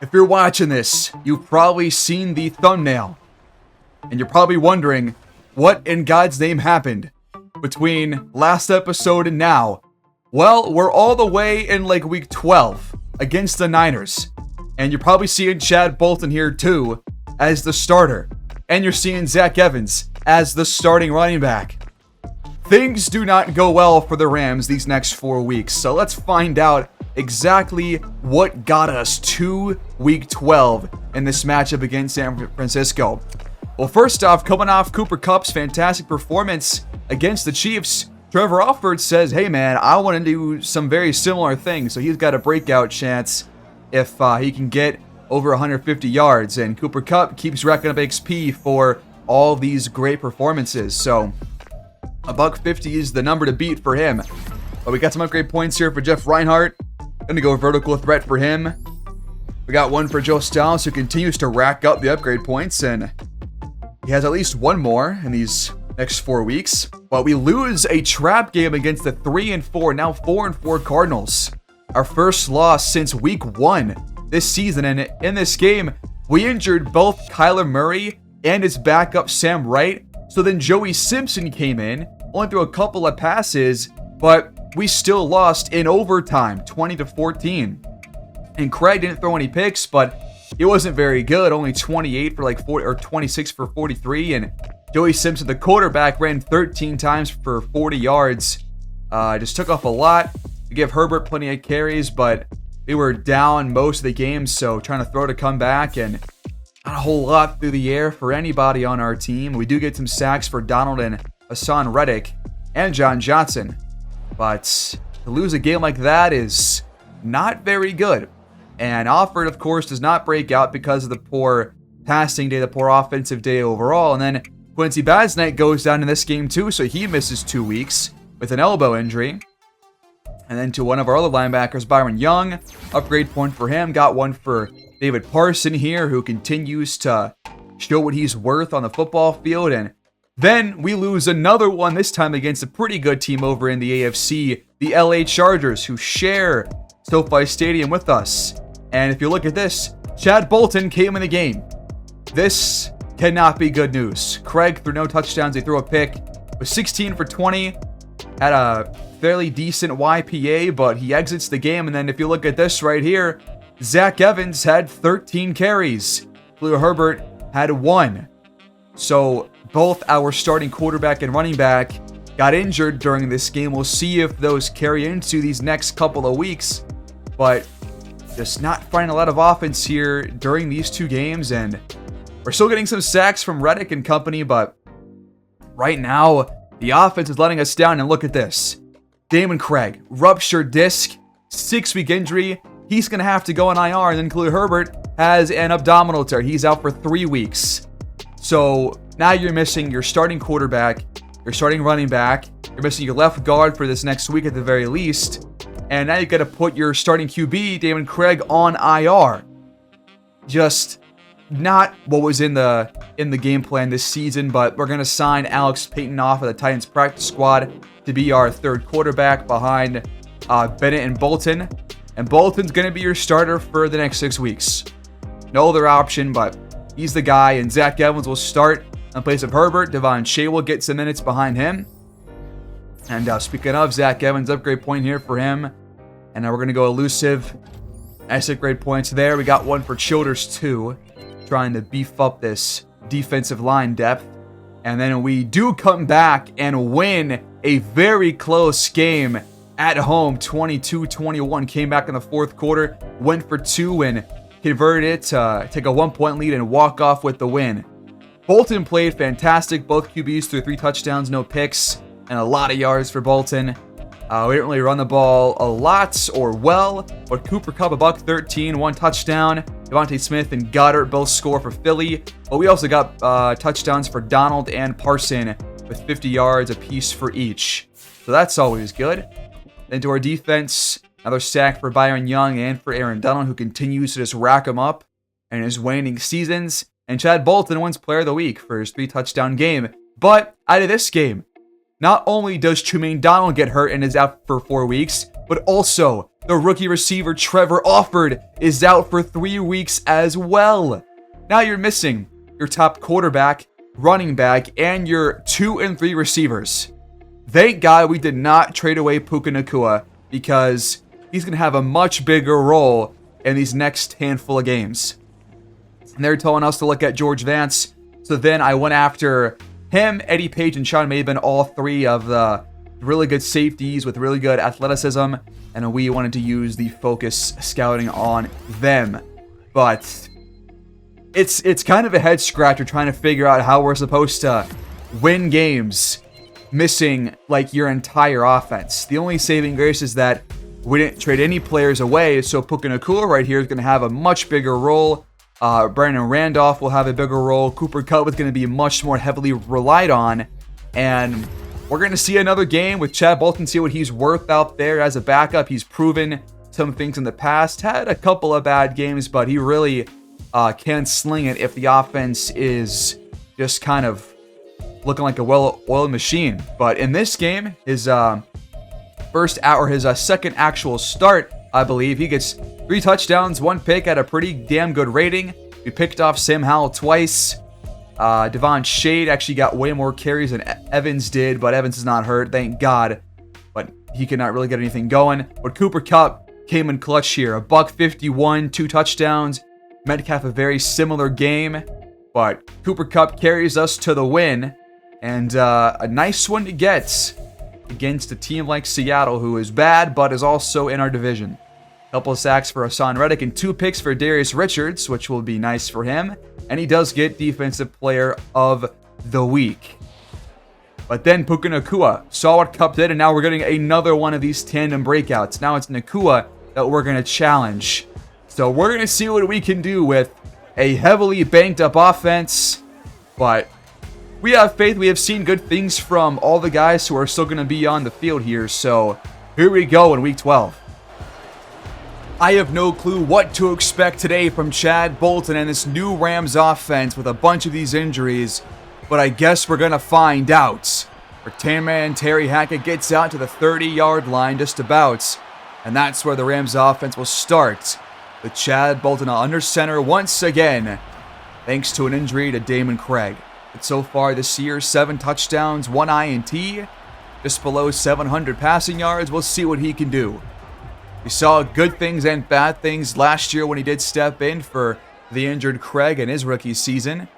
If you're watching this, you've probably seen the thumbnail. And you're probably wondering, what in God's name happened between last episode and now? Well, we're all the way in like week 12 against the Niners. And you're probably seeing Chad Bolton here too as the starter. And you're seeing Zach Evans as the starting running back. Things do not go well for the Rams these next 4 weeks. So let's find out exactly what got us to week 12 in this matchup against San Francisco. Well, first off, coming off Cooper Kupp's fantastic performance against the Chiefs, Trevor Alford says, hey man, I want to do some very similar things. So he's got a breakout chance if he can get over 150 yards. And Cooper Kupp keeps racking up XP for all these great performances. So $150 is the number to beat for him. But we got some upgrade points here for Jeff Reinhart. Gonna go vertical threat for him. We got one for Joe Styles, who continues to rack up the upgrade points, and he has at least one more in these next 4 weeks. But we lose a trap game against the 3-4, now 4-4 Cardinals. Our first loss since week 1 this season, and in this game, we injured both Kyler Murray and his backup Sam Wright. So then Joey Simpson came in, only threw a couple of passes, but we still lost in overtime, 20-14. And Craig didn't throw any picks, but he wasn't very good. Only 28 for like 40 or 26 for 43. And Joey Simpson, the quarterback, ran 13 times for 40 yards. Just took off a lot. We give Herbert plenty of carries, but we were down most of the game, so trying to throw to come back, and not a whole lot through the air for anybody on our team. We do get some sacks for Donald and Hassan Reddick and John Johnson. But to lose a game like that is not very good. And Alford, of course, does not break out because of the poor passing day, the poor offensive day overall. And then Quincy Basnight goes down in this game too, so he misses 2 weeks with an elbow injury. And then to one of our other linebackers, Byron Young, upgrade point for him. Got one for David Parson here, who continues to show what he's worth on the football field. And then we lose another one, this time against a pretty good team over in the AFC, the LA Chargers, who share SoFi Stadium with us. And if you look at this, Chad Bolton came in the game. This cannot be good news. Craig threw no touchdowns. He threw a pick. Was 16 for 20. Had a fairly decent YPA, but he exits the game. And then if you look at this right here, Zach Evans had 13 carries. Khalil Herbert had 1. So both our starting quarterback and running back got injured during this game. We'll see if those carry into these next couple of weeks. But just not finding a lot of offense here during these 2 games. And we're still getting some sacks from Reddick and company. But right now, the offense is letting us down. And look at this. Damon Craig, ruptured disc, 6-week injury. He's going to have to go on IR. And then Khalil Herbert has an abdominal tear. He's out for 3 weeks. So now you're missing your starting quarterback, your starting running back, you're missing your left guard for this next week at the very least, and now you got to put your starting QB, Damon Craig, on IR. Just not what was in the game plan this season, but we're going to sign Alex Payton off of the Titans practice squad to be our third quarterback behind Bennett and Bolton. And Bolton's going to be your starter for the next 6 weeks. No other option, but he's the guy, and Zach Evans will start in place of Herbert. Devon Shea will get some minutes behind him. And speaking of Zach Evans, upgrade point here for him. And now we're going to go elusive. Nice upgrade points there. We got one for Childers too, trying to beef up this defensive line depth. And then we do come back and win a very close game at home, 22-21. Came back in the fourth quarter, went for 2 and converted it to take a 1-point lead and walk off with the win. Bolton played fantastic. Both QBs threw 3 touchdowns, no picks, and a lot of yards for Bolton. We didn't really run the ball a lot or well, but Cooper Kupp, $113, 1 touchdown. Devontae Smith and Goddard both score for Philly, but we also got touchdowns for Donald and Parson with 50 yards apiece for each. So that's always good. Then to our defense, another sack for Byron Young and for Aaron Donald, who continues to just rack them up in his waning seasons. And Chad Bolton wins Player of the Week for his 3-touchdown game. But out of this game, not only does Trumaine Donald get hurt and is out for 4 weeks, but also The rookie receiver Trevor Alford is out for 3 weeks as well. Now you're missing your top quarterback, running back, and your 2 and 3 receivers. Thank God we did not trade away Puka Nacua because he's going to have a much bigger role in these next handful of games. And they're telling us to look at George Vance. So then I went after him, Eddie Page, and Sean Maven, all 3 of the really good safeties with really good athleticism. And we wanted to use the focus scouting on them. But it's kind of a head scratcher trying to figure out how we're supposed to win games missing like your entire offense. The only saving grace is that we didn't trade any players away, so Puka Nacua right here is going to have a much bigger role. Brandon Randolph will have a bigger role. Cooper Kupp is going to be much more heavily relied on. And we're going to see another game with Chad Bolton, see what he's worth out there as a backup. He's proven some things in the past. Had a couple of bad games, but he really can sling it if the offense is just kind of looking like a well-oiled machine. But in this game, his second actual start, I believe, he gets 3 touchdowns, 1 pick at a pretty damn good rating. We picked off Sam Howell twice. Devon Shade actually got way more carries than Evans did, but Evans is not hurt, thank God. But he could not really get anything going. But Cooper Kupp came in clutch here. $151, 2 touchdowns. Metcalf, a very similar game. But Cooper Kupp carries us to the win. And a nice one to get against a team like Seattle, who is bad, but is also in our division. Couple of sacks for Hassan Reddick and 2 picks for Darius Richards, which will be nice for him. And he does get Defensive Player of the Week. But then Puka Nacua saw what Kupp did, and now we're getting another one of these tandem breakouts. Now it's Nacua that we're going to challenge. So we're going to see what we can do with a heavily banked up offense. But we have faith. We have seen good things from all the guys who are still going to be on the field here. So here we go in Week 12. I have no clue what to expect today from Chad Bolton and this new Rams offense with a bunch of these injuries, but I guess we're going to find out. Our tan man Terry Hackett gets out to the 30-yard line just about, and that's where the Rams offense will start. With Chad Bolton under center once again, thanks to an injury to Damon Craig. But so far this year, 7 touchdowns, 1 INT, just below 700 passing yards. We'll see what he can do. We saw good things and bad things last year when he did step in for the injured Craig in his rookie season.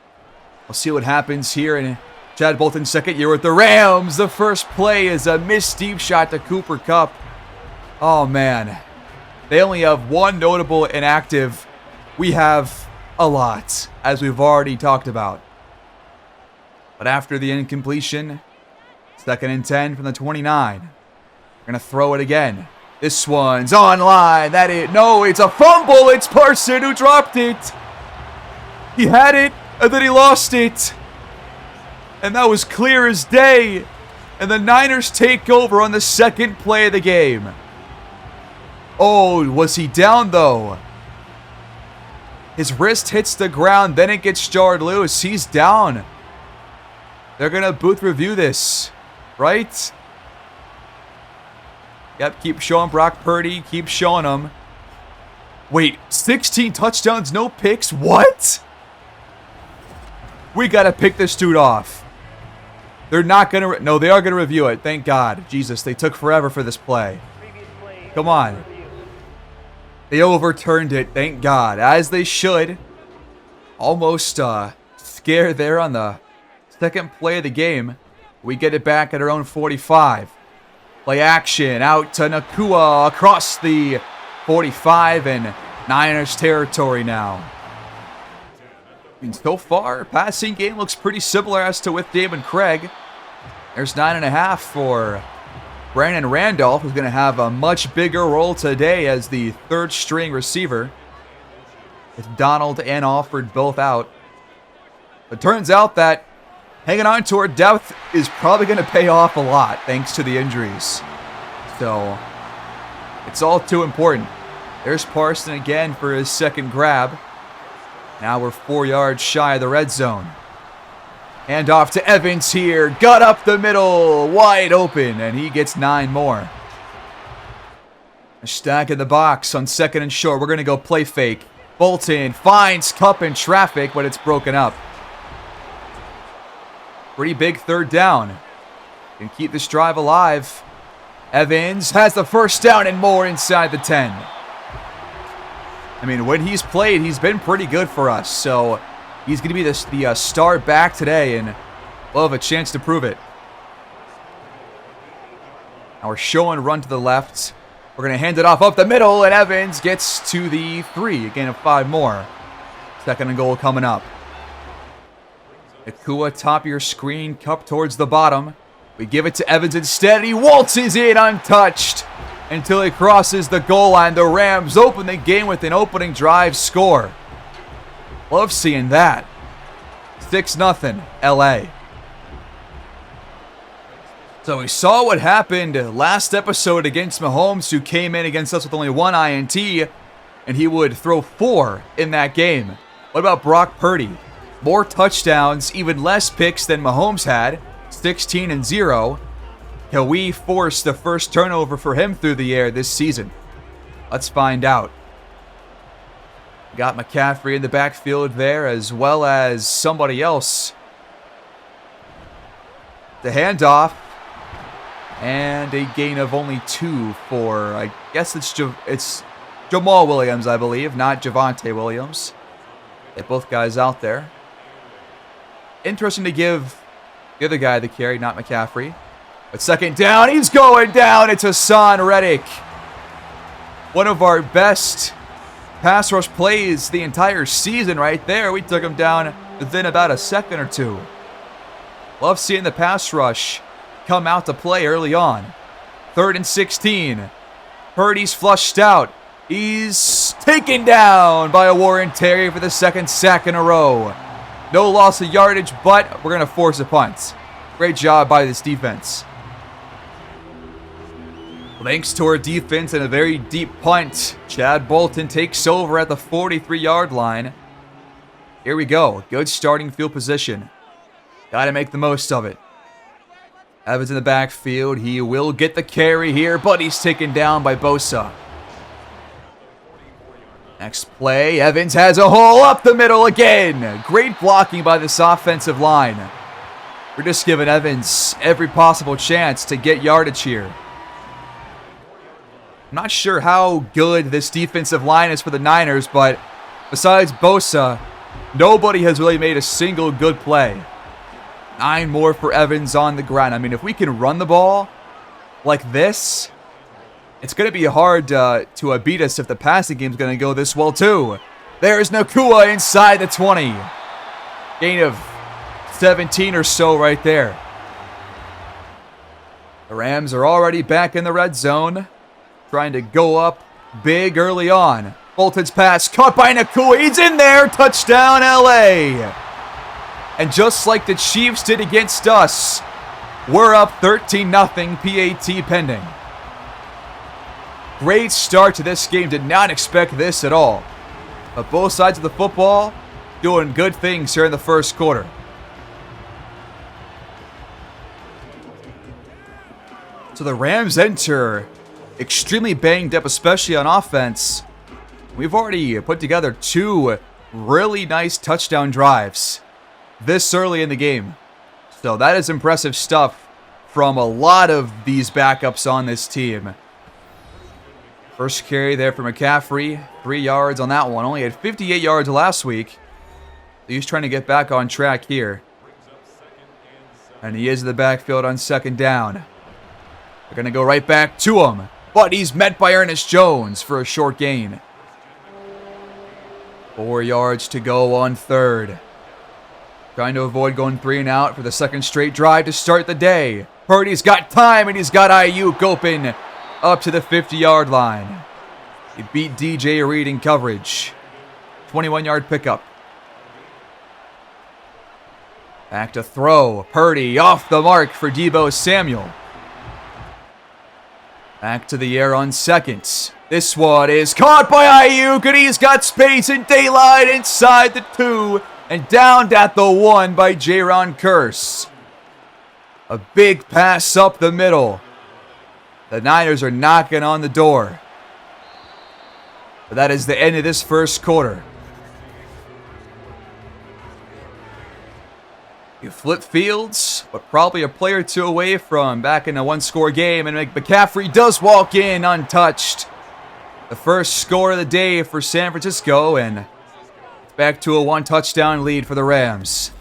We'll see what happens here in Chad Bolton's second year with the Rams. The first play is a missed deep shot to Cooper Kupp. Oh, man. They only have 1 notable inactive. We have a lot, as we've already talked about. But after the incompletion, 2nd and 10 from the 29. We're going to throw it again. This one's online. No, it's a fumble. It's Parson who dropped it. He had it, and then he lost it. And that was clear as day. And the Niners take over on the second play of the game. Oh, was he down, though? His wrist hits the ground, then it gets jarred loose. He's down. They're going to booth review this, right? Yep, keep showing Brock Purdy. Keep showing him. Wait, 16 touchdowns, no picks? What? We got to pick this dude off. They're not going to... No, they are going to review it. Thank God. Jesus, they took forever for this play. Come on. They overturned it. Thank God. As they should. Almost scare there on the second play of the game. We get it back at our own 45. Play action out to Nacua across the 45 and Niners territory now. I mean, so far, passing game looks pretty similar as to with Damon Craig. There's 9.5 for Brandon Randolph, who's going to have a much bigger role today as the 3rd string receiver, with Donald and Alford both out. It turns out that hanging on to our depth is probably going to pay off a lot thanks to the injuries. So, it's all too important. There's Parson again for his second grab. Now we're 4 yards shy of the red zone. Hand off to Evans here. Gut up the middle. Wide open. And he gets 9 more. A stack in the box on 2nd and short. We're going to go play fake. Bolton finds Kupp in traffic, but it's broken up. Pretty big 3rd down. Can keep this drive alive. Evans has the 1st down and more inside the 10. I mean, when he's played, he's been pretty good for us. So he's going to be the star back today, and we'll have a chance to prove it. Now we're showing run to the left. We're going to hand it off up the middle, and Evans gets to the 3. A gain of 5 more. 2nd and goal coming up. Nakua, top of your screen, Kupp towards the bottom. We give it to Evans instead. He waltzes in untouched until he crosses the goal line. The Rams open the game with an opening drive score. Love seeing that. 6-0 LA. So we saw what happened last episode against Mahomes, who came in against us with only 1 INT, and he would throw 4 in that game. What about Brock Purdy? More touchdowns, even less picks than Mahomes had, 16-0. Can we force the first turnover for him through the air this season? Let's find out. Got McCaffrey in the backfield there, as well as somebody else. The handoff. And a gain of only 2 for, I guess it's Jamal Williams, I believe, not Javonte Williams. They both guys out there. Interesting to give the other guy the carry, not McCaffrey. But 2nd down, he's going down. It's Hassan Reddick. One of our best pass rush plays the entire season right there. We took him down within about a second or 2. Love seeing the pass rush come out to play early on. 3rd and 16. Purdy's flushed out. He's taken down by a Warren Terry for the 2nd sack in a row. No loss of yardage, but we're going to force a punt. Great job by this defense. Thanks to our defense and a very deep punt, Chad Bolton takes over at the 43-yard line. Here we go. Good starting field position. Got to make the most of it. Evans in the backfield. He will get the carry here, but he's taken down by Bosa. Next play, Evans has a hole up the middle again. Great blocking by this offensive line. We're just giving Evans every possible chance to get yardage here. I'm not sure how good this defensive line is for the Niners, but besides Bosa, nobody has really made a single good play. 9 more for Evans on the ground. I mean, if we can run the ball like this, it's going to be hard to beat us if the passing game is going to go this well, too. There's Nakua inside the 20. Gain of 17 or so right there. The Rams are already back in the red zone, trying to go up big early on. Bolton's pass caught by Nakua. He's in there. Touchdown, LA. And just like the Chiefs did against us, we're up 13-0, PAT pending. Great start to this game. Did not expect this at all. But both sides of the football doing good things here in the first quarter. So the Rams enter extremely banged up, especially on offense. We've already put together 2 really nice touchdown drives this early in the game. So that is impressive stuff from a lot of these backups on this team. First carry there for McCaffrey. 3 yards on that one. Only had 58 yards last week. He's trying to get back on track here. And he is in the backfield on 2nd down. They're going to go right back to him. But he's met by Ernest Jones for a short gain. 4 yards to go on 3rd. Trying to avoid going 3 and out for the 2nd straight drive to start the day. Purdy's got time, and he's got Ayuk open up to the 50-yard line. He beat DJ Reed in coverage. 21-yard pickup. Back to throw. Purdy off the mark for Deebo Samuel. Back to the air on 2nd. This one is caught by Ayuk, and he's got space and daylight inside the 2 and downed at the 1 by Jaron Kearse. A big pass up the middle. The Niners are knocking on the door. But that is the end of this first quarter. You flip fields, but probably a play or two away from back in a one-score game, and McCaffrey does walk in untouched. The first score of the day for San Francisco, and it's back to a one-touchdown lead for the Rams.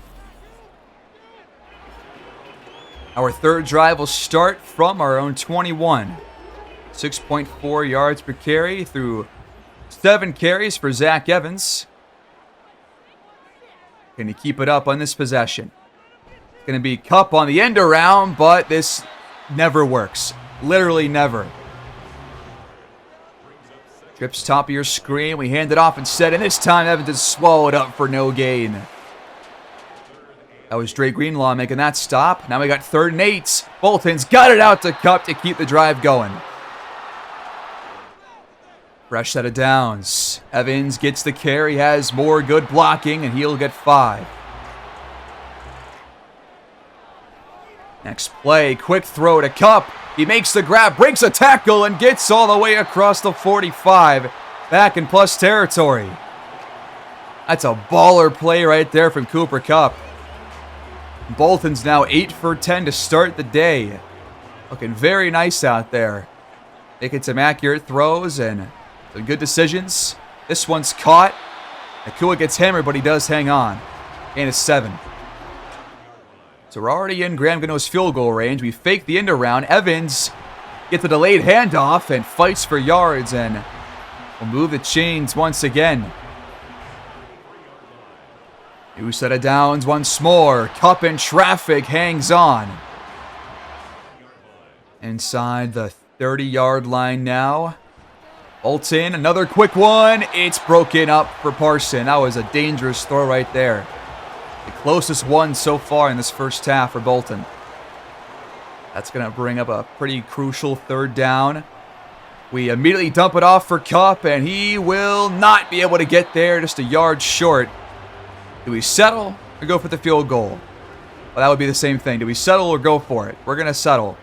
Our third drive will start from our own 21. 6.4 yards per carry through 7 carries for Zach Evans. Can he keep it up on this possession? It's going to be Kupp on the end around, but this never works. Literally never. Trips top of your screen. We hand it off instead, and this time Evans is swallowed up for no gain. That was Dre Greenlaw making that stop. Now we got 3rd and 8. Bolton's got it out to Kupp to keep the drive going. Fresh set of downs. Evans gets the carry, has more good blocking, and he'll get 5. Next play, quick throw to Kupp. He makes the grab, breaks a tackle, and gets all the way across the 45. Back in plus territory. That's a baller play right there from Cooper Kupp. Bolton's now 8 for 10 to start the day. Looking very nice out there. Making some accurate throws and some good decisions. This one's caught. Nakua gets hammered, but he does hang on. And it's 7. So we're already in Graham Gano's field goal range. We fake the end around. Evans gets the delayed handoff and fights for yards, and will move the chains once again. New set of downs once more. Kupp in traffic, hangs on. Inside the 30-yard line now. Bolton, another quick one. It's broken up for Parson. That was a dangerous throw right there. The closest one so far in this first half for Bolton. That's going to bring up a pretty crucial 3rd down. We immediately dump it off for Kupp, and he will not be able to get there, just a yard short. Do we settle or go for the field goal? Well, that would be the same thing. Do we settle or go for it? We're going to settle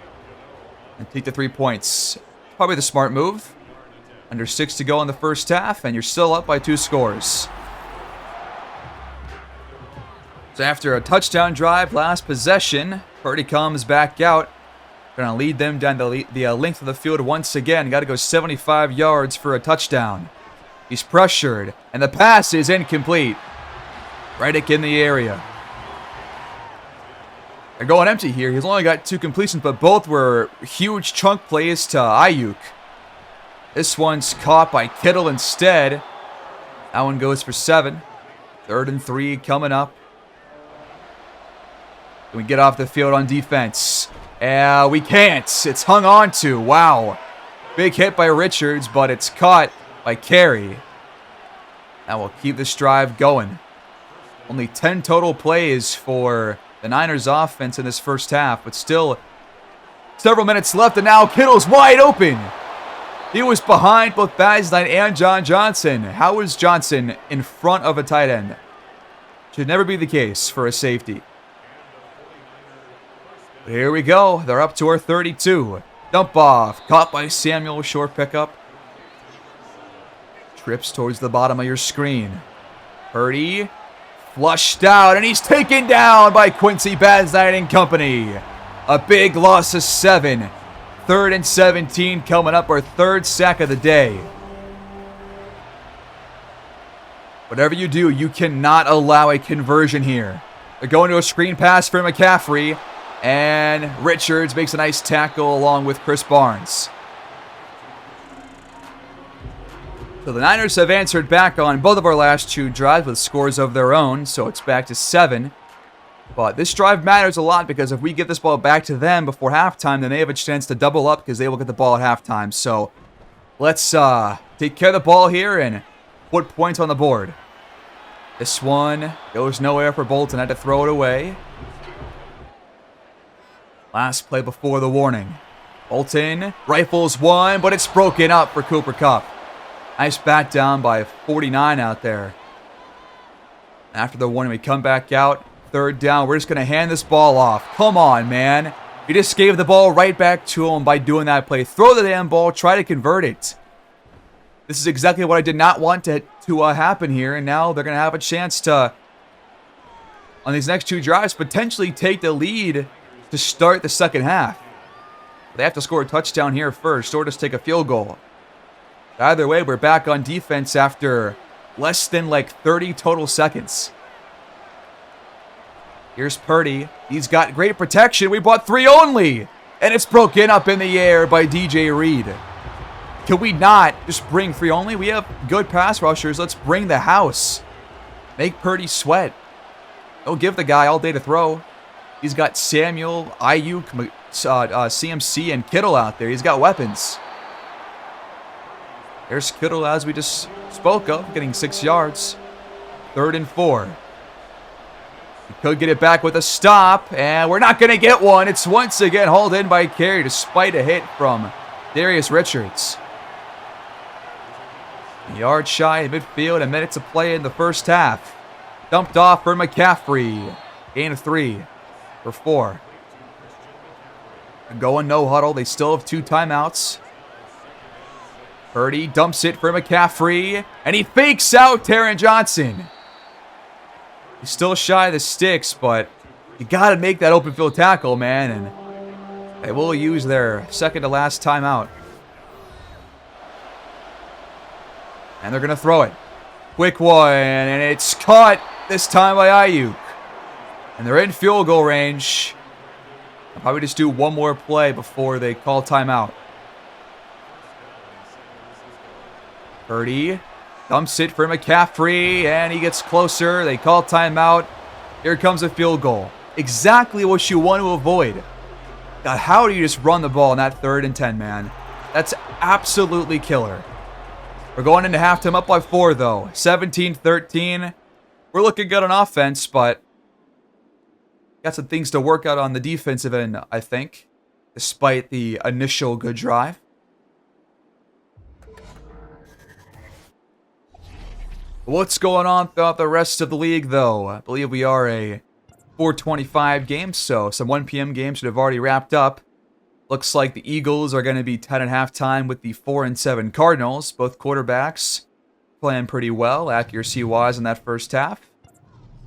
and take the 3 points. Probably the smart move. Under 6 to go in the first half, and you're still up by 2 scores. So after a touchdown drive, last possession, Purdy comes back out. Going to lead them down the length of the field once again. Got to go 75 yards for a touchdown. He's pressured, and the pass is incomplete. Reddick in the area. They're going empty here. He's only got 2 completions, but both were huge chunk plays to Ayuk. This one's caught by Kittle instead. That one goes for 7. 3rd and 3 coming up. Can we get off the field on defense? We can't. It's hung on to. Wow. Big hit by Richards, but it's caught by Carey. That will keep this drive going. Only 10 total plays for the Niners offense in this first half, but still several minutes left, and now Kittle's wide open. He was behind both Baznine and John Johnson. How is Johnson in front of a tight end? Should never be the case for a safety. But here we go. They're up to our 32. Dump off. Caught by Samuel. Short pickup. Trips towards the bottom of your screen. Purdy. Flushed out. And he's taken down by Quincy Baznine and company. A big loss of 7. 3rd and 17 coming up. Our 3rd sack of the day. Whatever you do, you cannot allow a conversion here. They're going to a screen pass for McCaffrey. And Richards makes a nice tackle along with Chris Barnes. So the Niners have answered back on both of our last 2 drives with scores of their own. So it's back to 7. But this drive matters a lot because if we get this ball back to them before halftime, then they have a chance to double up because they will get the ball at halftime. So let's take care of the ball here and put points on the board. This one goes nowhere for Bolton. Had to throw it away. Last play before the warning. Bolton rifles one, but it's broken up for Cooper Kupp. Nice bat down by 49 out there. After the warning, we come back out. 3rd down. We're just going to hand this ball off. Come on, man. We just gave the ball right back to him by doing that play. Throw the damn ball. Try to convert it. This is exactly what I did not want to happen here, and now they're going to have a chance to, on these next 2 drives, potentially take the lead to start the second half. They have to score a touchdown here first, or just take a field goal. Either way, we're back on defense after less than like 30 total seconds. Here's Purdy. He's got great protection. We bought 3 only. And it's broken up in the air by DJ Reed. Can we not just bring 3 only? We have good pass rushers. Let's bring the house. Make Purdy sweat. Don't give the guy all day to throw. He's got Samuel, Ayuk, CMC, and Kittle out there. He's got weapons. There's Kittle, as we just spoke of, getting 6 yards. 3rd and 4. He could get it back with a stop, and we're not going to get one. It's once again hauled in by Carey despite a hit from Darius Richards. A yard shy of midfield, a minute to play in the first half. Dumped off for McCaffrey. Gain of 3 for 4. Going no huddle. They still have 2 timeouts. Purdy dumps it for McCaffrey, and he fakes out Taron Johnson. He's still shy of the sticks, but you got to make that open field tackle, man, and they will use their second to last timeout. And they're going to throw it. Quick one, and it's caught this time by Ayuk. And they're in field goal range. I'll probably just do one more play before they call timeout. Purdy dumps it for McCaffrey, and he gets closer. They call timeout. Here comes a field goal. Exactly what you want to avoid. God, how do you just run the ball in that 3rd and 10, man? That's absolutely killer. We're going into halftime up by 4, though. 17-13. We're looking good on offense, but got some things to work out on the defensive end, I think, despite the initial good drive. What's going on throughout the rest of the league, though? I believe we are a 4:25 game, so some 1 p.m. games should have already wrapped up. Looks like the Eagles are going to be tied at halftime with the 4-7 Cardinals. Both quarterbacks playing pretty well, accuracy-wise, in that first half.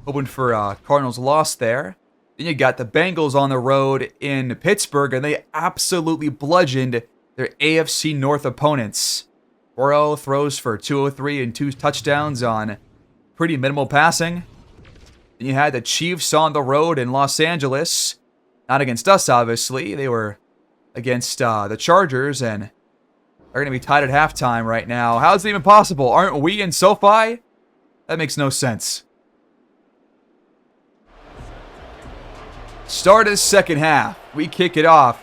Hoping for a Cardinals loss there. Then you got the Bengals on the road in Pittsburgh, and they absolutely bludgeoned their AFC North opponents. Burrow throws for 203 and 2 touchdowns on pretty minimal passing. Then you had the Chiefs on the road in Los Angeles. Not against us, obviously. They were against the Chargers, and they're going to be tied at halftime right now. How is it even possible? Aren't we in SoFi? That makes no sense. Start of the second half. We kick it off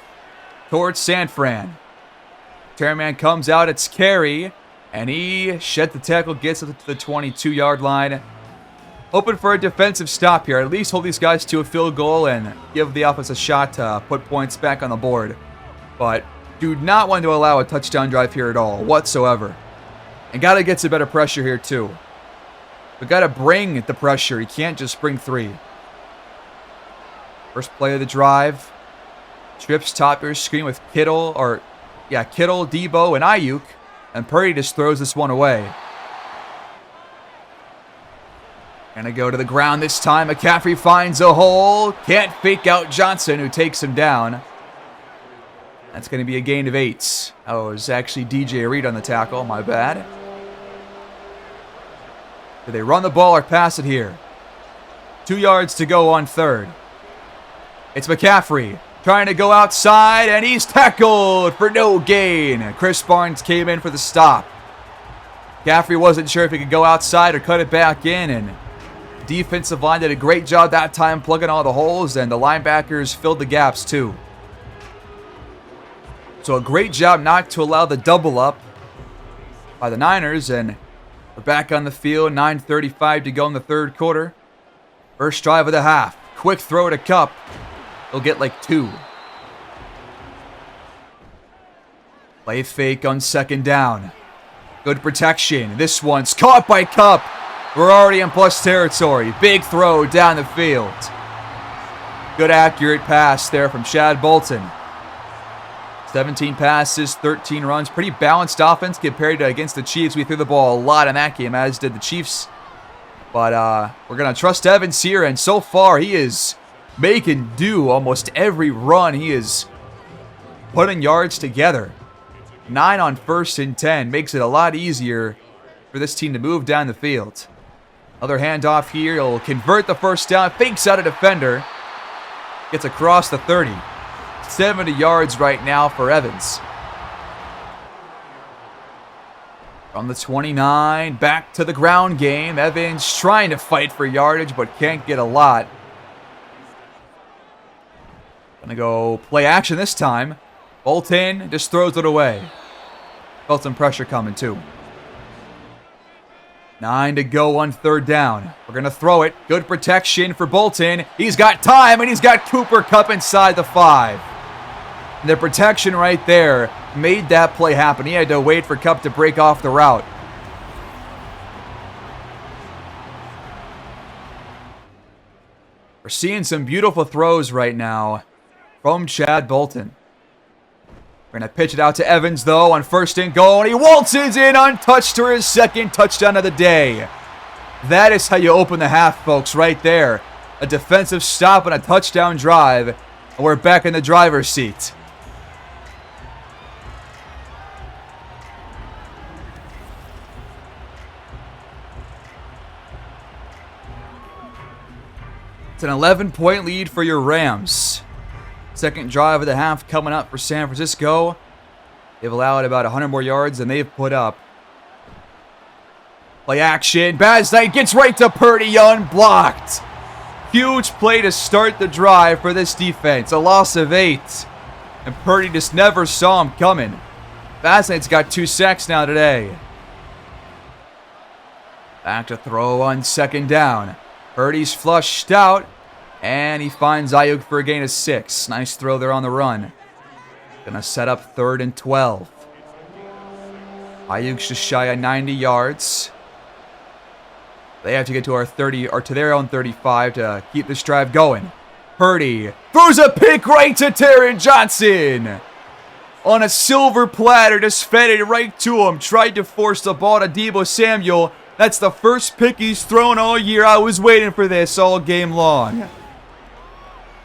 towards San Fran. Terrorman comes out, it's Carey, and he shed the tackle, gets it to the 22-yard line. Hoping for a defensive stop here, at least hold these guys to a field goal and give the offense a shot to put points back on the board. But do not want to allow a touchdown drive here at all, whatsoever. And got to get some better pressure here too. We got to bring the pressure, you can't just bring 3. First play of the drive. Trips top your screen with Kittle, Debo, and Ayuk. And Purdy just throws this one away. Gonna go to the ground this time. McCaffrey finds a hole. Can't fake out Johnson, who takes him down. That's gonna be a gain of 8. Oh, it was actually DJ Reed on the tackle. My bad. Do they run the ball or pass it here? 2 yards to go on 3rd. It's McCaffrey. Trying to go outside, and he's tackled for no gain. Chris Barnes came in for the stop. McCaffrey wasn't sure if he could go outside or cut it back in, and defensive line did a great job that time plugging all the holes, and the linebackers filled the gaps too. So a great job not to allow the double up by the Niners, and we're back on the field. 9:35 to go in the 3rd quarter. First drive of the half. Quick throw to Kupp. He'll get like 2. Play fake on 2nd down. Good protection. This one's caught by Kupp. We're already in plus territory. Big throw down the field. Good accurate pass there from Chad Bolton. 17 passes, 13 runs. Pretty balanced offense compared to against the Chiefs. We threw the ball a lot in that game, as did the Chiefs. But we're going to trust Evans here, and so far he is making do almost every run. He is putting yards together. 9 on 1st and 10 makes it a lot easier for this team to move down the field. Another handoff here. He'll convert the first down. Fakes out a defender. Gets across the 30. 70 yards right now for Evans. From the 29, back to the ground game. Evans trying to fight for yardage, but can't get a lot. Gonna go play action this time. Bolton just throws it away. Felt some pressure coming too. 9 to go on 3rd down. We're gonna throw it. Good protection for Bolton. He's got time, and he's got Cooper Kupp inside the 5. And the protection right there made that play happen. He had to wait for Kupp to break off the route. We're seeing some beautiful throws right now from Chad Bolton. We're going to pitch it out to Evans, though, on 1st and goal. And he waltzes in untouched for his 2nd touchdown of the day. That is how you open the half, folks, right there. A defensive stop and a touchdown drive. And we're back in the driver's seat. It's an 11-point lead for your Rams. 2nd drive of the half coming up for San Francisco. They've allowed about 100 more yards than they've put up. Play action. Baznight gets right to Purdy, unblocked. Huge play to start the drive for this defense. A loss of 8. And Purdy just never saw him coming. Bazight's got 2 sacks now today. Back to throw on 2nd down. Purdy's flushed out, and he finds Ayuk for a gain of 6. Nice throw there on the run. Gonna set up 3rd and 12. Ayuk's just shy of 90 yards. They have to get to our 30 or to their own 35 to keep this drive going. Purdy throws a pick right to Taron Johnson. On a silver platter, just fed it right to him. Tried to force the ball to Deebo Samuel. That's the first pick he's thrown all year. I was waiting for this all game long.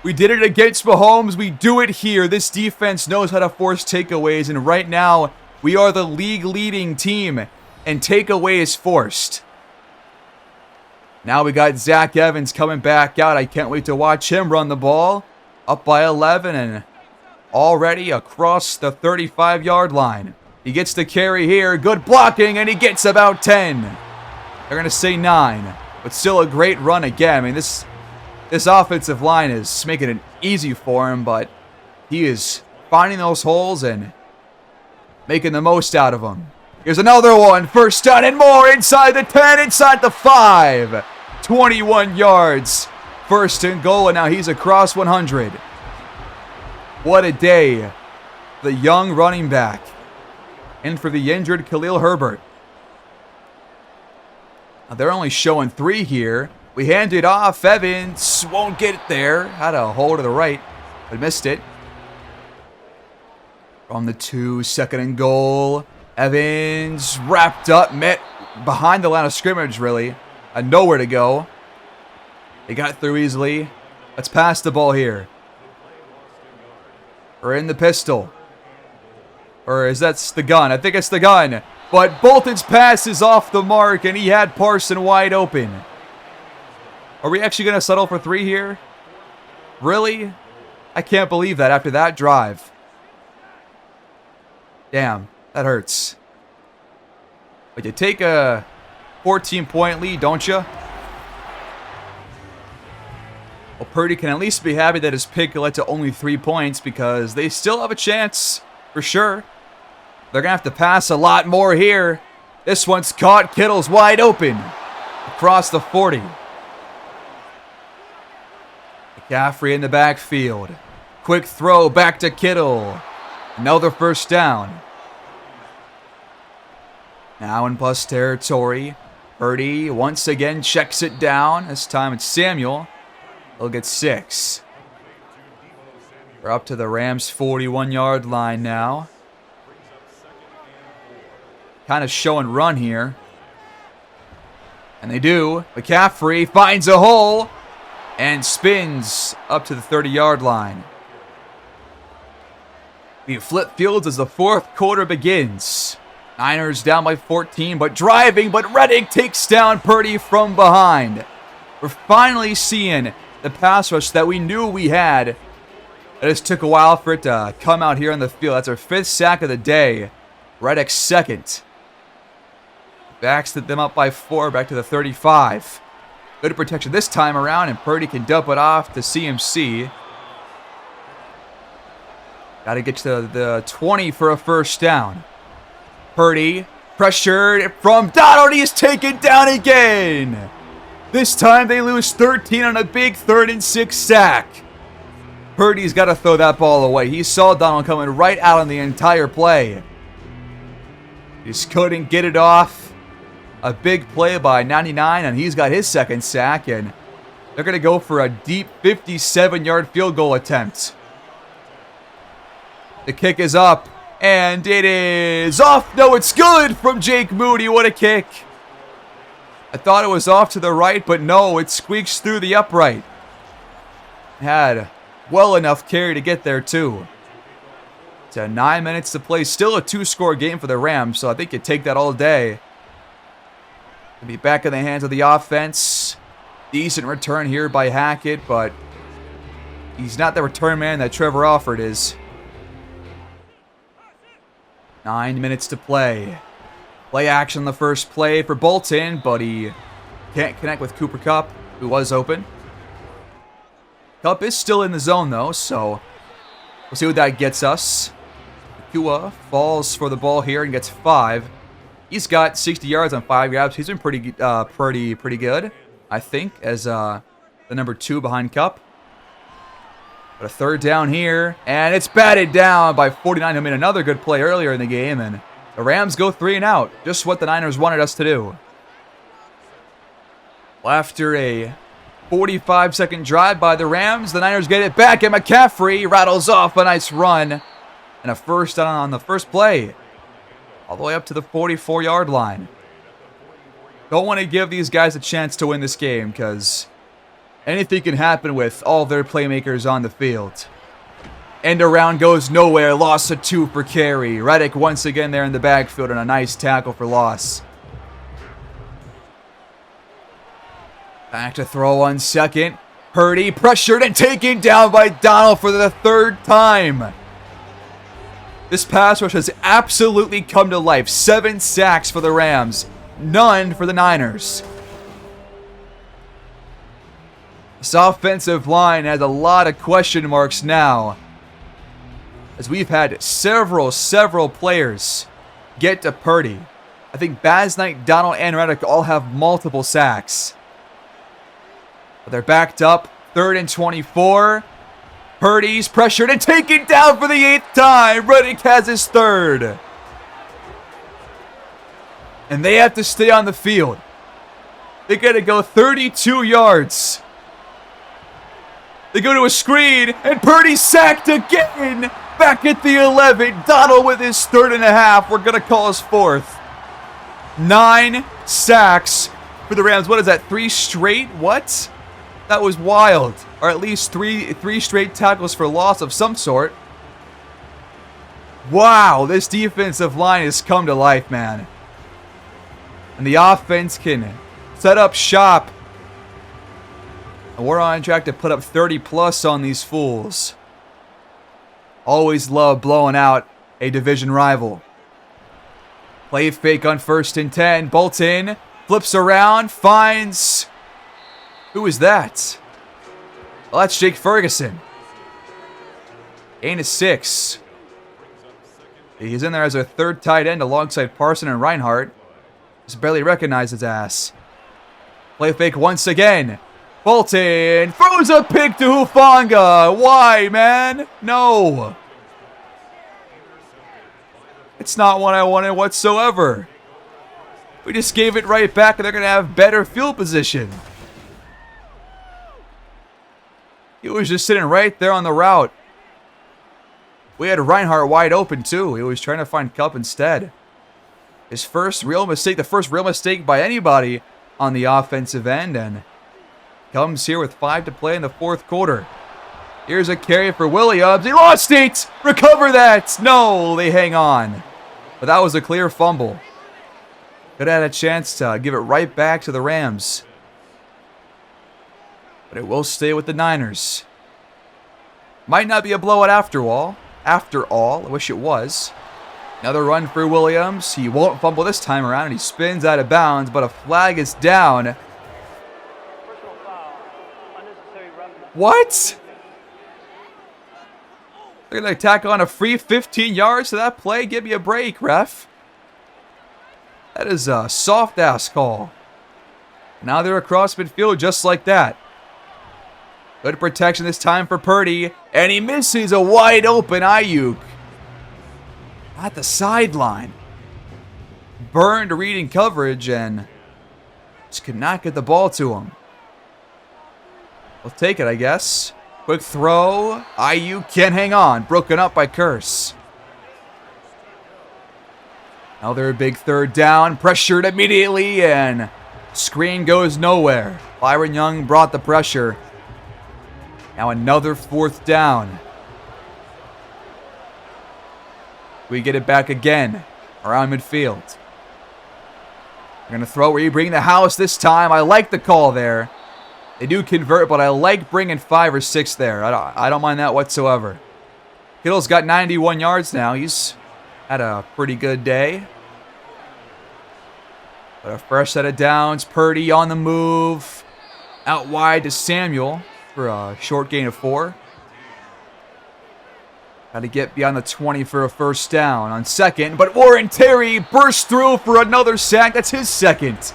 We did it against Mahomes. We do it here. This defense knows how to force takeaways, and right now, we are the league-leading team, and takeaways forced. Now we got Zach Evans coming back out. I can't wait to watch him run the ball. Up by 11 and already across the 35-yard line. He gets the carry here. Good blocking, and he gets about 10. They're going to say 9, but still a great run again. I mean, this offensive line is making it easy for him, but he is finding those holes and making the most out of them. Here's another one. 1st down and more inside the 10, inside the 5. 21 yards. 1st and goal, and now he's across 100. What a day. The young running back. And for the injured Khalil Herbert. They're only showing 3 here. We hand it off. Evans won't get it there. Had a hole to the right, but missed it. From the 2, 2nd and goal. Evans wrapped up, met behind the line of scrimmage, really. Had nowhere to go. They got through easily. Let's pass the ball here. We're in the pistol. Or is that the gun? I think it's the gun. But Bolton's pass is off the mark, and he had Parson wide open. Are we actually going to settle for 3 here? Really? I can't believe that after that drive. Damn, that hurts. But you take a 14-point lead, don't you? Well, Purdy can at least be happy that his pick led to only 3 points because they still have a chance, for sure. They're going to have to pass a lot more here. This one's caught. Kittle's wide open. Across the 40. McCaffrey in the backfield. Quick throw back to Kittle. Another 1st down. Now in plus territory. Purdy once again checks it down. This time it's Samuel. He'll get 6. We're up to the Rams' 41-yard line now. Kind of show and run here. And they do. McCaffrey finds a hole and spins up to the 30-yard line. We flip fields as the fourth quarter begins. Niners down by 14, but driving, but Reddick takes down Purdy from behind. We're finally seeing the pass rush that we knew we had. It just took a while for it to come out here on the field. That's our 5th sack of the day. Reddick's 2nd. Backs them up by 4, back to the 35. Good protection this time around, and Purdy can dump it off to CMC. Got to get to the 20 for a first down. Purdy, pressured from Donald. He is taken down again. This time they lose 13 on a big 3rd and 6 sack. Purdy's got to throw that ball away. He saw Donald coming right out on the entire play. He just couldn't get it off. A big play by 99, and he's got his 2nd sack, and they're going to go for a deep 57-yard field goal attempt. The kick is up, and it is off. No, it's good from Jake Moody. What a kick. I thought it was off to the right, but no, it squeaks through the upright. Had well enough carry to get there, too. It's 9 minutes to play. Still a 2-score game for the Rams, so I think you'd take that all day. Be back in the hands of the offense. Decent return here by Hackett, but he's not the return man that Trevor Alford is. 9 minutes to play. Play action on the first play for Bolton, but he can't connect with Cooper Kupp, who was open. Kupp is still in the zone, though, so we'll see what that gets us. Kua falls for the ball here and gets 5. He's got 60 yards on 5 grabs. He's been pretty good, I think, as the number 2 behind Kupp. But a 3rd down here, and it's batted down by 49. I mean, another good play earlier in the game, and the Rams go 3 and out. Just what the Niners wanted us to do. Well, after a 45-second drive by the Rams, the Niners get it back, and McCaffrey rattles off a nice run. And a first down on the first play. All the way up to the 44-yard line. Don't want to give these guys a chance to win this game, because anything can happen with all their playmakers on the field. End around goes nowhere. Loss of 2 for carry. Reddick once again there in the backfield, and a nice tackle for loss. Back to throw on 2nd. Purdy pressured and taken down by Donald for the 3rd time. This pass rush has absolutely come to life. 7 sacks for the Rams. None for the Niners. This offensive line has a lot of question marks now, as we've had several players get to Purdy. I think Basnight, Donald, and Reddick all have multiple sacks. But they're backed up. 3rd and 24. Purdy's pressured and taken down for the 8th time. Reddick has his 3rd. And they have to stay on the field. They got to go 32 yards. They go to a screen, and Purdy's sacked again. Back at the 11. Donald with his 3rd and a half. We're going to call his 4th. 9 sacks for the Rams. What is that, 3 straight? What? That was wild. Or at least three straight tackles for loss of some sort. Wow, this defensive line has come to life, man. And the offense can set up shop. And we're on track to put up 30 plus on these fools. Always love blowing out a division rival. Play fake on 1st and 10. Bolton flips around, finds... Who is that? Well, that's Jake Ferguson. Gain is 6. He's in there as a 3rd tight end alongside Parson and Reinhardt. Just barely recognized his ass. Play fake once again. Bolton throws a pick to Hufanga. Why, man? No. It's not what I wanted whatsoever. We just gave it right back, and they're going to have better field position. He was just sitting right there on the route. We had Reinhardt wide open too. He was trying to find Kupp instead. His first real mistake, the first real mistake by anybody on the offensive end, and comes here with 5 to play in the fourth quarter. Here's a carry for Williams. He lost it! Recover that! No, they hang on. But that was a clear fumble. Could have had a chance to give it right back to the Rams. But it will stay with the Niners. Might not be a blowout after all. After all, I wish it was. Another run for Williams. He won't fumble this time around, and he spins out of bounds, but a flag is down. What? They're going to tack on a free 15 yards to that play? Give me a break, ref. That is a soft-ass call. Now they're across midfield just like that. Good protection this time for Purdy. And he misses a wide-open Ayuk. At the sideline. Burned reading coverage and just could not get the ball to him. We'll take it, I guess. Quick throw. Ayuk can't hang on. Broken up by Curse. Now they're a big third down. Pressured immediately and screen goes nowhere. Byron Young brought the pressure. Now another fourth down. We get it back again around midfield. We're going to throw where you bring the house this time. I like the call there. They do convert, but I like bringing 5 or 6 there. I don't mind that whatsoever. Kittle's got 91 yards now. He's had a pretty good day. But a fresh set of downs. Purdy on the move. Out wide to Samuel for a short gain of 4. Got to get beyond the 20 for a first down on second. But Warren Terry bursts through for another sack. That's his second.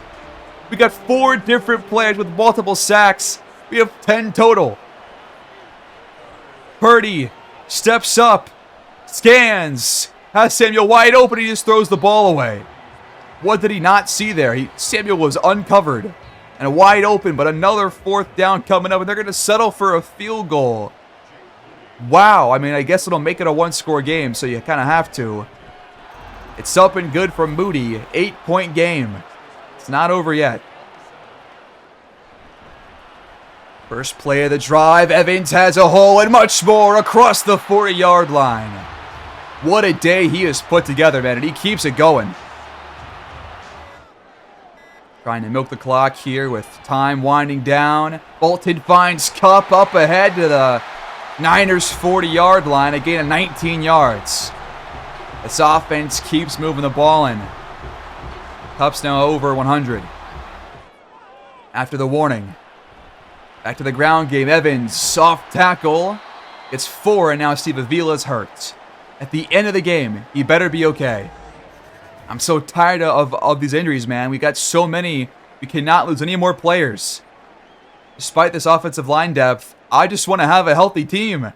We got 4 different players with multiple sacks. We have 10 total. Purdy steps up, scans, has Samuel wide open. He just throws the ball away. What did he not see there? Samuel was uncovered and wide open, but another fourth down coming up, and they're going to settle for a field goal. Wow, I mean, I guess it'll make it a one-score game, so you kind of have to. It's up and good for Moody. 8-point game. It's not over yet. First play of the drive. Evans has a hole and much more across the 40-yard line. What a day he has put together, man, and he keeps it going. Trying to milk the clock here with time winding down. Bolton finds Kupp up ahead to the Niners' 40-yard line. A gain of 19 yards. This offense keeps moving the ball in. Kupp's now over 100. After the warning. Back to the ground game. Evans, soft tackle. It's 4, and now Steve Avila's hurt. At the end of the game, he better be okay. I'm so tired of these injuries, man. We got so many. We cannot lose any more players. Despite this offensive line depth, I just want to have a healthy team.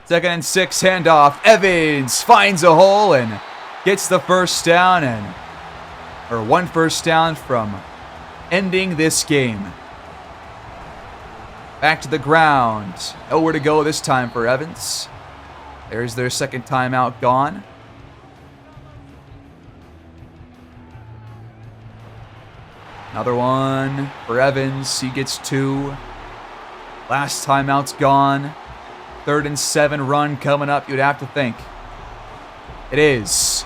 2nd and 6 handoff. Evans finds a hole and gets the first down, or one first down from ending this game. Back to the ground. Nowhere to go this time for Evans. There's their second timeout gone. Another one for Evans. He gets 2. Last timeout's gone. 3rd and 7 run coming up, you'd have to think. It is.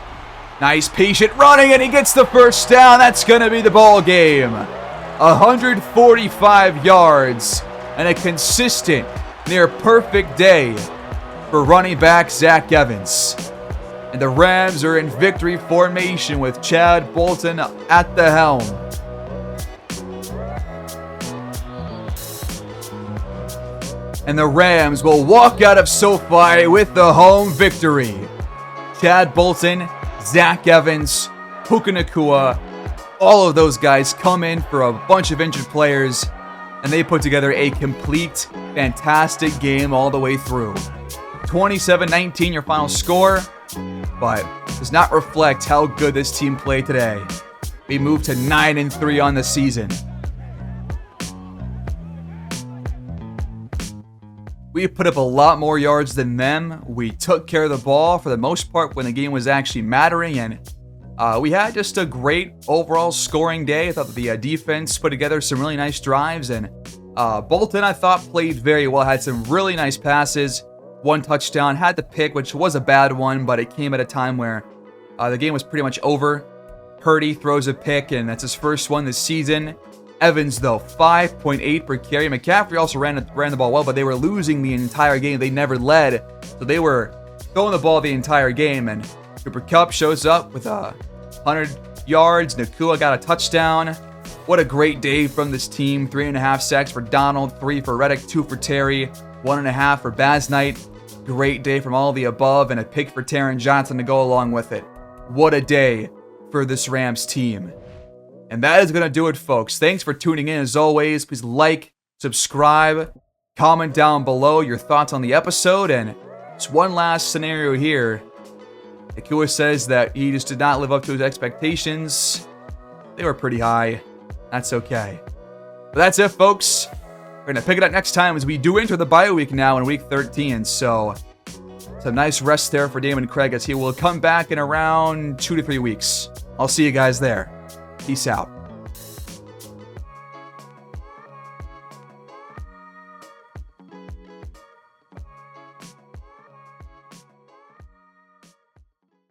Nice patient running, and he gets the first down. That's going to be the ball game. 145 yards and a consistent, near perfect day for running back Zach Evans. And the Rams are in victory formation with Chad Bolton at the helm. And the Rams will walk out of SoFi with the home victory. Chad Bolton, Zach Evans, Puka Nacua, all of those guys come in for a bunch of injured players, and they put together a complete, fantastic game all the way through. 27-19 your final score, but does not reflect how good this team played today. We moved to 9-3 on the season. We put up a lot more yards than them. We took care of the ball for the most part when the game was actually mattering, and we had just a great overall scoring day. I thought that the defense put together some really nice drives, and Bolton, I thought, played very well. Had some really nice passes. 1 touchdown, had the pick, which was a bad one, but it came at a time where the game was pretty much over. Purdy throws a pick, and that's his first one this season. Evans, though, 5.8 per carry. McCaffrey also ran the ball well, but they were losing the entire game. They never led, so they were throwing the ball the entire game. And Cooper Kupp shows up with 100 yards. Nakua got a touchdown. What a great day from this team. 3.5 sacks for Donald, 3 for Reddick, 2 for Terry, 1.5 for Baz Knight. Great day from all of the above, and a pick for Taron Johnson to go along with it. What a day for this Rams team. And that is going to do it, folks. Thanks for tuning in as always. Please like, subscribe, comment down below your thoughts on the episode. And just one last scenario here. Nakua says that he just did not live up to his expectations. They were pretty high. That's okay. But that's it, folks. We're going to pick it up next time as we do enter the bye week now in week 13. So some nice rest there for Damon Craig as he will come back in around 2 to 3 weeks. I'll see you guys there. Peace out.